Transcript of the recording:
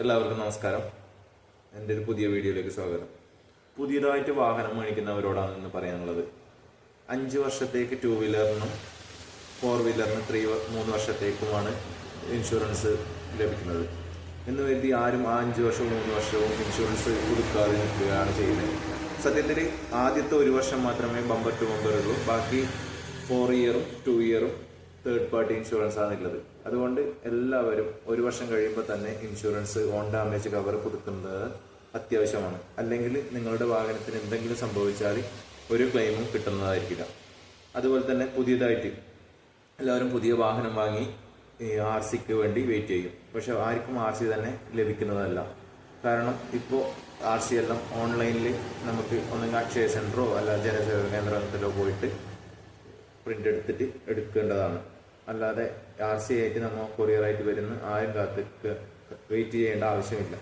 എല്ലാവർക്കും നമസ്കാരം. എൻ്റെ ഒരു പുതിയ വീഡിയോയിലേക്ക് സ്വാഗതം. പുതിയതായിട്ട് വാഹനം മേടിക്കുന്നവരോടാണ് ഇന്ന് പറയാനുള്ളത്. 5 വർഷത്തേക്ക് 2 വീലറിനും 4 വീലറിനും 3 വർഷത്തേക്കുമാണ് ഇൻഷുറൻസ് ലഭിക്കുന്നത് എന്ന് കരുതി ആരും 5 വർഷവും 3 വർഷവും ഇൻഷുറൻസ് കൊടുക്കാതെ നിൽക്കുകയാണ് ചെയ്യുന്നത്. സത്യത്തിൽ ആദ്യത്തെ 1 വർഷം മാത്രമേ ബമ്പർ ടു ബമ്പർ ഉള്ളൂ. ബാക്കി 4 ഇയറും 2 ഇയറും തേർഡ് പാർട്ടി ഇൻഷുറൻസ് ആണുള്ളത്. അതുകൊണ്ട് എല്ലാവരും 1 വർഷം കഴിയുമ്പോൾ തന്നെ ഇൻഷുറൻസ് ഓൺ ഡാമേജ് കവർ കൊടുക്കുന്നത് അത്യാവശ്യമാണ്. അല്ലെങ്കിൽ നിങ്ങളുടെ വാഹനത്തിന് എന്തെങ്കിലും സംഭവിച്ചാൽ ഒരു ക്ലെയിമും കിട്ടുന്നതായിരിക്കില്ല. അതുപോലെ തന്നെ പുതിയതായിട്ട് എല്ലാവരും പുതിയ വാഹനം വാങ്ങി RCക്ക് വേണ്ടി വെയിറ്റ് ചെയ്യും. പക്ഷെ ആർക്കും RC തന്നെ ലഭിക്കുന്നതല്ല. കാരണം ഇപ്പോൾ RC എല്ലാം ഓൺലൈനിൽ നമുക്ക് ഒന്നെങ്കിൽ അക്ഷയ സെൻറ്ററോ അല്ല ജനസേവന കേന്ദ്രത്തിലോ പോയിട്ട് പ്രിൻ്റ് എടുത്തിട്ട് എടുക്കേണ്ടതാണ്. അല്ലാതെ RC ആയിട്ട് നമ്മൾ കൊറിയറായിട്ട് വരുന്ന ആരും കാത്ത് വെയിറ്റ് ചെയ്യേണ്ട ആവശ്യമില്ല.